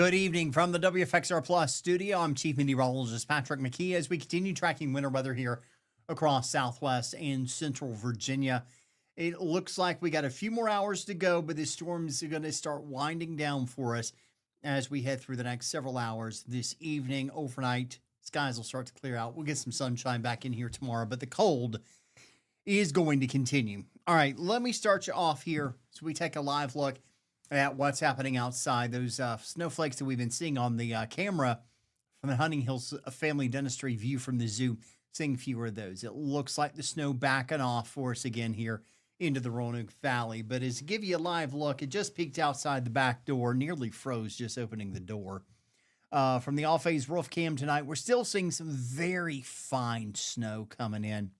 Good evening from the WFXR Plus studio. I'm Chief Meteorologist Patrick McKee as we continue tracking winter weather here across Southwest and Central Virginia. It looks like we got a few more hours to go, but the storms are going to start winding down for us as we head through the next several hours this evening. Overnight, skies will start to clear out. We'll get some sunshine back in here tomorrow, but the cold is going to continue. All right, let me start you off here so we take a live look at what's happening outside. Those snowflakes that we've been seeing on the camera from the Hunting Hills Family Dentistry view from the zoo, seeing fewer of those. It looks like the snow backing off for us again here into the Roanoke Valley. But as to give you a live look, it just peeked outside the back door, nearly froze just opening the door. From the all-phase roof cam tonight, we're still seeing some very fine snow coming in.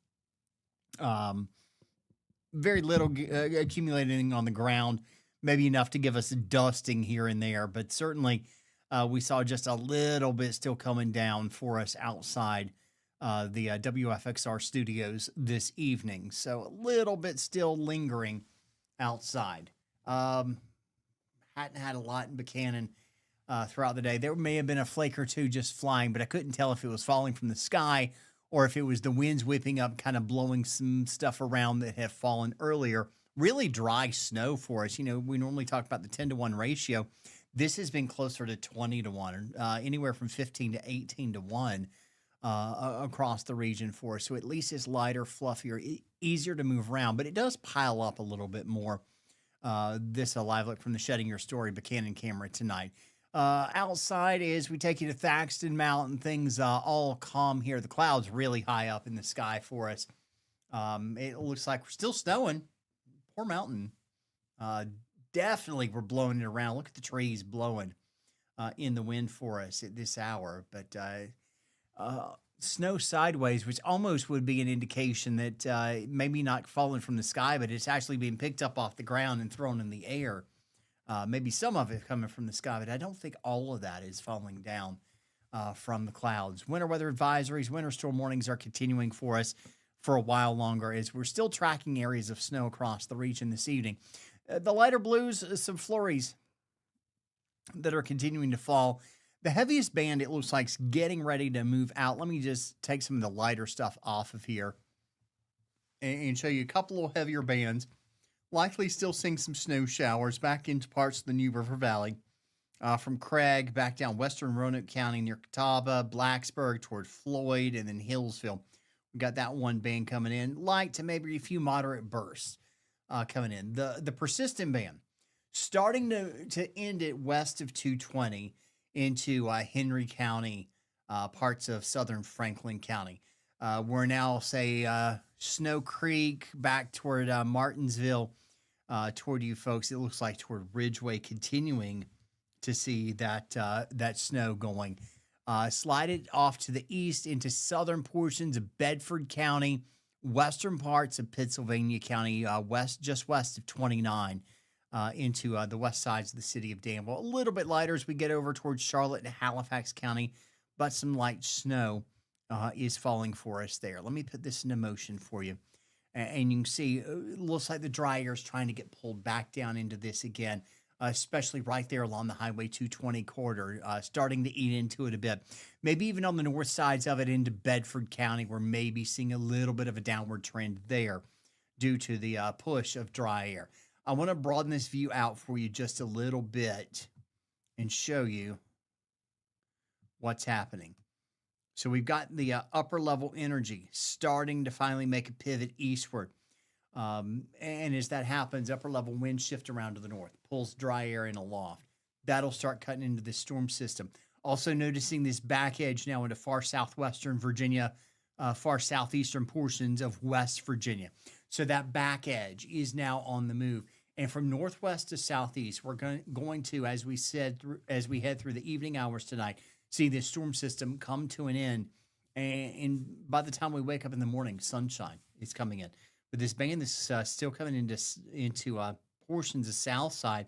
Very little accumulating on the ground. Maybe enough to give us a dusting here and there, but certainly we saw just a little bit still coming down for us outside the WFXR studios this evening. So a little bit still lingering outside. Hadn't had a lot in Buchanan throughout the day. There may have been a flake or two just flying, but I couldn't tell if it was falling from the sky or if it was the winds whipping up, kind of blowing some stuff around that had fallen earlier. Really dry snow for us. You know, we normally talk about the 10-to-1 ratio. This has been closer to 20-to-1, anywhere from 15 to 18-to-1 across the region for us. So at least it's lighter, fluffier, easier to move around, but it does pile up a little bit more. This a live look from the Shedding Your Story Buchanan camera tonight. Outside as we take you to Thaxton Mountain, things all calm here. The clouds really high up in the sky for us. It looks like we're still snowing. Poor mountain. Definitely we're blowing it around. Look at the trees blowing in the wind for us at this hour. But snow sideways, which almost would be an indication that maybe not falling from the sky, but it's actually being picked up off the ground and thrown in the air. Maybe some of it coming from the sky, but I don't think all of that is falling down from the clouds. Winter weather advisories, winter storm warnings are continuing for us for a while longer as we're still tracking areas of snow across the region this evening. The lighter blues, some flurries that are continuing to fall. The heaviest band, it looks like, is getting ready to move out. Let me just take some of the lighter stuff off of here and show you a couple of heavier bands. Likely still seeing some snow showers back into parts of the New River Valley. From Craig back down western Roanoke County near Catawba, Blacksburg toward Floyd, and then Hillsville. We got that one band coming in, light to maybe a few moderate bursts coming in. The persistent band starting to end it west of 220 into Henry County, parts of southern Franklin County. We're now, say, Snow Creek back toward Martinsville, toward you folks. It looks like toward Ridgeway, continuing to see that snow going. Slided off to the east into southern portions of Bedford County, western parts of Pittsylvania County, just west of 29, into the west sides of the city of Danville. A little bit lighter as we get over towards Charlotte and Halifax County, but some light snow is falling for us there. Let me put this into motion for you. And you can see it looks like the dry air is trying to get pulled back down into this again. Especially right there along the Highway 220 corridor, starting to eat into it a bit. Maybe even on the north sides of it into Bedford County, we're maybe seeing a little bit of a downward trend there due to the push of dry air. I want to broaden this view out for you just a little bit and show you what's happening. So we've got the upper level energy starting to finally make a pivot eastward. And as that happens, upper level winds shift around to the north, pulls dry air in aloft. That'll start cutting into this storm system. Also noticing this back edge now into far southwestern Virginia, far southeastern portions of West Virginia. So that back edge is now on the move. And from northwest to southeast, we're going to, as we said, as we head through the evening hours tonight, see this storm system come to an end. And by the time we wake up in the morning, sunshine is coming in. But this band is still coming into portions of south side,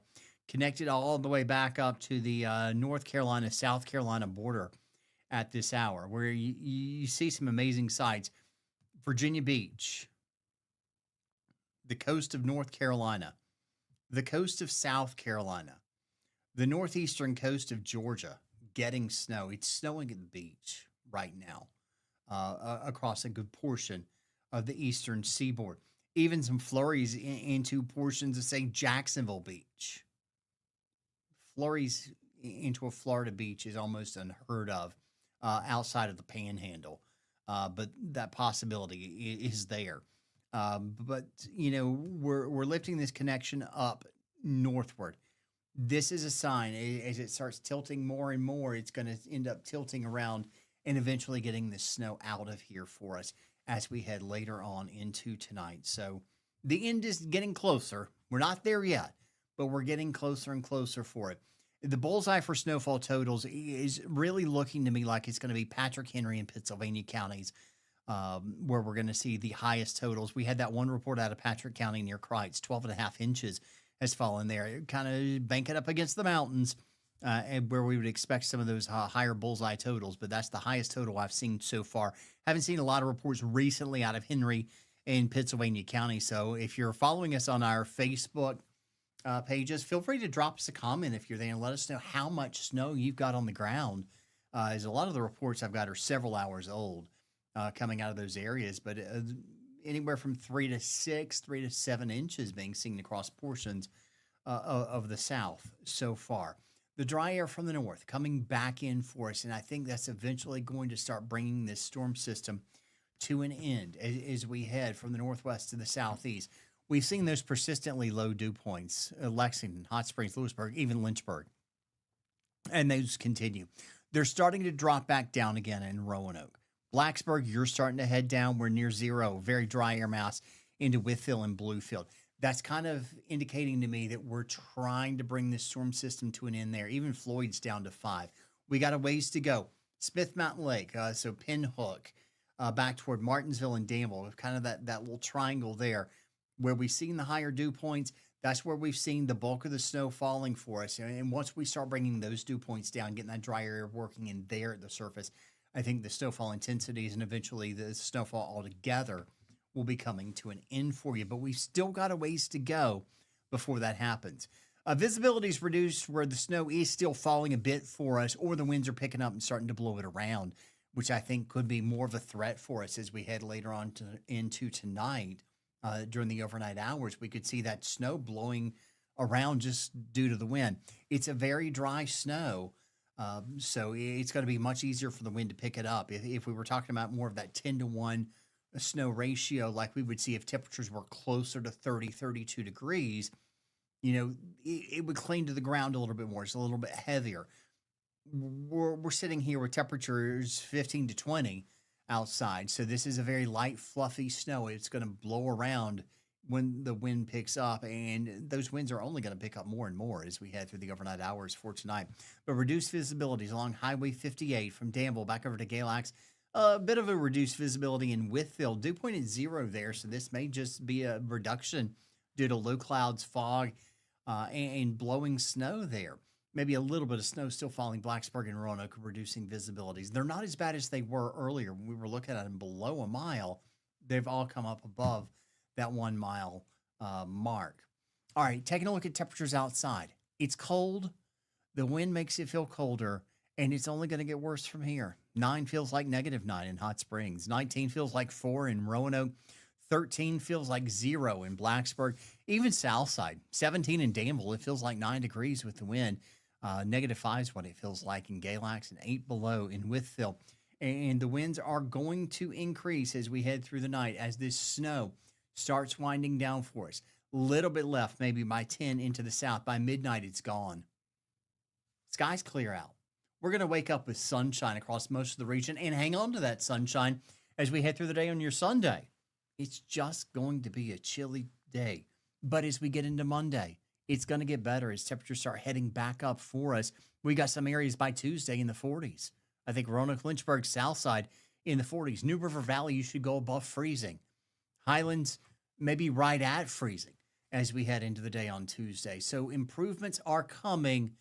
connected all the way back up to the North Carolina, South Carolina border at this hour, where you see some amazing sights. Virginia Beach, the coast of North Carolina, the coast of South Carolina, The northeastern coast of Georgia getting snow. It's snowing at the beach right now, across a good portion of the eastern seaboard. Even some flurries into portions of, say, Jacksonville Beach. Flurries into a Florida beach is almost unheard of outside of the panhandle. But that possibility is there. But we're lifting this connection up northward. This is a sign as it starts tilting more and more, it's going to end up tilting around and eventually getting the snow out of here for us as we head later on into tonight. So the end is getting closer. We're not there yet, but we're getting closer and closer for it. The bullseye for snowfall totals is really looking to me like it's going to be Patrick Henry and Pittsylvania counties, where we're going to see the highest totals. We had that one report out of Patrick County near Kreitz, 12.5 inches has fallen there. Kind of bank it up against the mountains, and where we would expect some of those higher bullseye totals, but that's the highest total I've seen so far. Haven't seen a lot of reports recently out of Henry in Pittsylvania County. So if you're following us on our Facebook pages, feel free to drop us a comment if you're there and let us know how much snow you've got on the ground. As a lot of the reports I've got are several hours old coming out of those areas, but anywhere from 3 to 6, 3 to 7 inches being seen across portions of the South so far. The dry air from the north coming back in for us, and I think that's eventually going to start bringing this storm system to an end as we head from the northwest to the southeast. We've seen those persistently low dew points, Lexington, Hot Springs, Lewisburg, even Lynchburg, and those continue. They're starting to drop back down again in Roanoke. Blacksburg, you're starting to head down. We're near zero, very dry air mass into Wytheville and Bluefield. That's kind of indicating to me that we're trying to bring this storm system to an end there. Even Floyd's down to 5. We got a ways to go. Smith Mountain Lake, so Pinhook, back toward Martinsville and Danville, kind of that little triangle there where we've seen the higher dew points. That's where we've seen the bulk of the snow falling for us. And once we start bringing those dew points down, getting that dry air working in there at the surface, I think the snowfall intensities and eventually the snowfall altogether will be coming to an end for you. But we've still got a ways to go before that happens. Visibility is reduced where the snow is still falling a bit for us, or the winds are picking up and starting to blow it around, which I think could be more of a threat for us as we head later on into tonight. During the overnight hours, we could see that snow blowing around just due to the wind. It's a very dry snow, so it's going to be much easier for the wind to pick it up. If we were talking about more of that 10-to-1 snow ratio, like we would see if temperatures were closer to 30, 32 degrees, it would cling to the ground a little bit more. It's a little bit heavier. We're sitting here with temperatures 15 to 20 outside. So this is a very light, fluffy snow. It's going to blow around when the wind picks up, and those winds are only going to pick up more and more as we head through the overnight hours for tonight. But reduced visibilities along Highway 58 from Danville back over to Galax. A bit of a reduced visibility in Wytheville. Dew point is 0 there, so this may just be a reduction due to low clouds, fog, and blowing snow there. Maybe a little bit of snow still falling. Blacksburg and Roanoke reducing visibilities. They're not as bad as they were earlier when we were looking at them below a mile. They've all come up above that 1 mile mark. All right, taking a look at temperatures outside. It's cold. The wind makes it feel colder, and it's only going to get worse from here. 9 feels like -9 in Hot Springs. 19 feels like 4 in Roanoke. 13 feels like 0 in Blacksburg. Even Southside, 17 in Danville. It feels like 9 degrees with the wind. -5 is what it feels like in Galax, and 8 below in Wytheville. And the winds are going to increase as we head through the night, as this snow starts winding down for us. Little bit left, maybe by 10 into the south. By midnight, it's gone. Skies clear out. We're going to wake up with sunshine across most of the region and hang on to that sunshine as we head through the day on your Sunday. It's just going to be a chilly day. But as we get into Monday, it's going to get better as temperatures start heading back up for us. We got some areas by Tuesday in the 40s. I think Roanoke, Lynchburg, Southside in the 40s. New River Valley, you should go above freezing. Highlands, maybe right at freezing as we head into the day on Tuesday. So improvements are coming.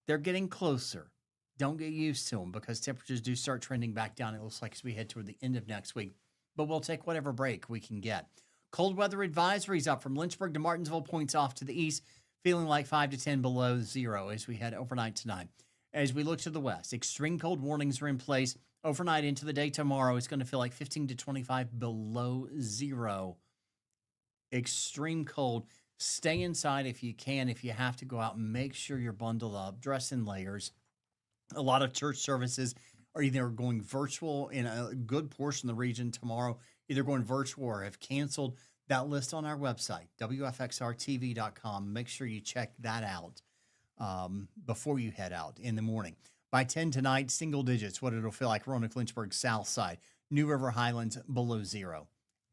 They're getting closer. Don't get used to them because temperatures do start trending back down, it looks like, as we head toward the end of next week. But we'll take whatever break we can get. Cold weather advisories up from Lynchburg to Martinsville, points off to the east. feeling like 5 to 10 below zero as we head overnight tonight. As we look to the west, extreme cold warnings are in place. Overnight into the day tomorrow, it's going to feel like 15 to 25 below zero. Extreme cold. Stay inside if you can. If you have to go out, make sure you're bundled up, dress in layers. A lot of church services are either going virtual in a good portion of the region tomorrow, either going virtual or have canceled. That list on our website, WFXRTV.com. Make sure you check that out before you head out in the morning. By 10 tonight, single digits, what it'll feel like Roanoke, Lynchburg, South Side, New River Highlands below zero.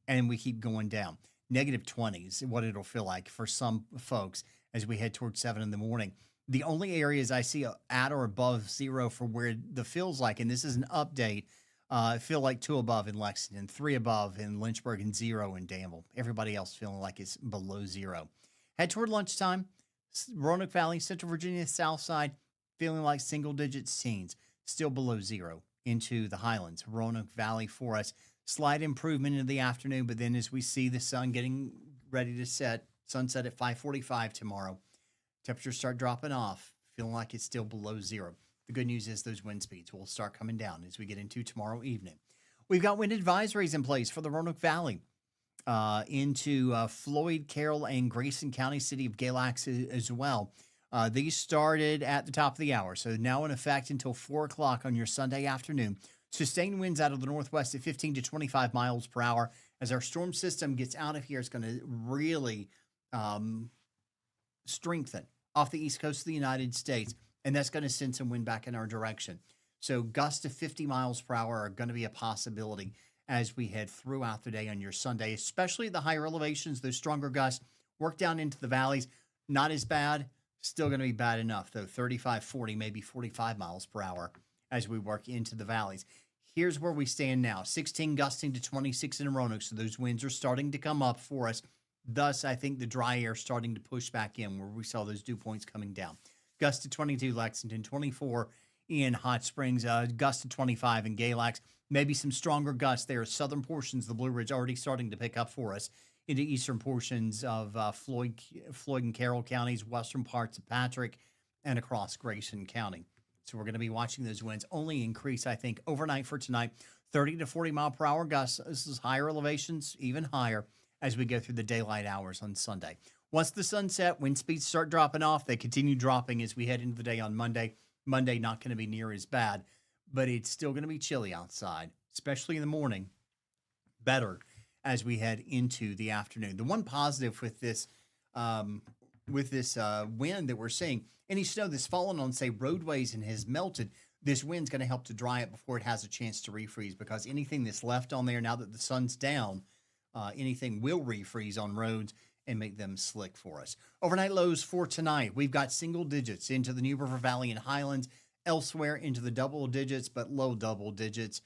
And we keep going down. Negative 20s, what it'll feel like for some folks as we head towards 7 in the morning. The only areas I see at or above zero for where the feels like, and this is an update, feel like 2 above in Lexington, 3 above in Lynchburg, and 0 in Danville. Everybody else feeling like it's below zero. Head toward lunchtime. Roanoke Valley, Central Virginia, South Side, feeling like single digits teens, still below zero. Into the Highlands, Roanoke Valley for us. Slight improvement in the afternoon, but then as we see the sun getting ready to set, sunset at 5:45 tomorrow, temperatures start dropping off, feeling like it's still below zero. The good news is those wind speeds will start coming down as we get into tomorrow evening. We've got wind advisories in place for the Roanoke Valley into Floyd, Carroll, and Grayson County, city of Galax as well. These started at the top of the hour, so now in effect until 4 o'clock on your Sunday afternoon. Sustained winds out of the northwest at 15 to 25 miles per hour. As our storm system gets out of here, it's going to really strengthen off the east coast of the United States, and that's going to send some wind back in our direction. So gusts of 50 miles per hour are going to be a possibility as we head throughout the day on your Sunday, especially at the higher elevations. Those stronger gusts work down into the valleys. Not as bad, still going to be bad enough, though. 35, 40, maybe 45 miles per hour as we work into the valleys. Here's where we stand now. 16 gusting to 26 in Roanoke, so those winds are starting to come up for us. Thus, I think the dry air starting to push back in where we saw those dew points coming down. Gust to 22 Lexington, 24 in Hot Springs, gust to 25 in Galax. Maybe some stronger gusts there. Southern portions of the Blue Ridge already starting to pick up for us into eastern portions of Floyd and Carroll counties, western parts of Patrick, and across Grayson County. So we're going to be watching those winds only increase, I think, overnight for tonight. 30 to 40 mile per hour gusts. This is higher elevations, even higher as we go through the daylight hours on Sunday. Once the sun set, wind speeds start dropping off. They continue dropping as we head into the day on Monday. Monday not going to be near as bad, but it's still going to be chilly outside, especially in the morning. Better as we head into the afternoon. The one positive with this wind that we're seeing, any snow that's fallen on, say, roadways and has melted, this wind's going to help to dry it before it has a chance to refreeze, because anything that's left on there now that the sun's down, anything will refreeze on roads and make them slick for us. Overnight lows for tonight, we've got single digits into the New River Valley and Highlands, elsewhere into the double digits, but low double digits.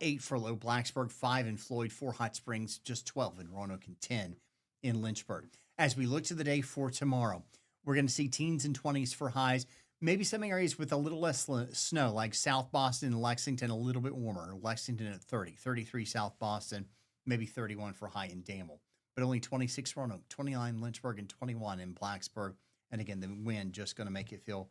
8 for low Blacksburg, 5 in Floyd, 4 Hot Springs, just 12 in Roanoke, and 10 in Lynchburg. As we look to the day for tomorrow, we're going to see teens and 20s for highs. Maybe some areas with a little less snow, like South Boston and Lexington, a little bit warmer. Lexington at 30, 33 South Boston, maybe 31 for high in Danville. But only 26 Roanoke, 29 Lynchburg, and 21 in Blacksburg. And again, the wind just going to make it feel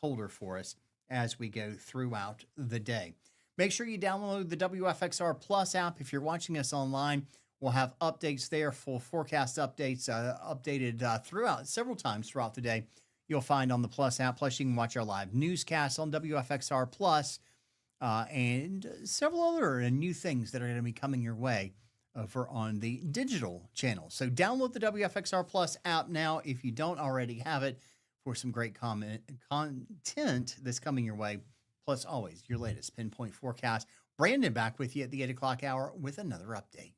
colder for us as we go throughout the day. Make sure you download the WFXR Plus app. If you're watching us online, we'll have updates there, full forecast updates, updated throughout several times throughout the day. You'll find on the Plus app. Plus, you can watch our live newscasts on WFXR Plus, and several other new things that are going to be coming your way over on the digital channel. So download the WFXR Plus app now if you don't already have it, for some great content that's coming your way. Plus, always your latest pinpoint forecast. Brandon back with you at the 8 o'clock hour with another update.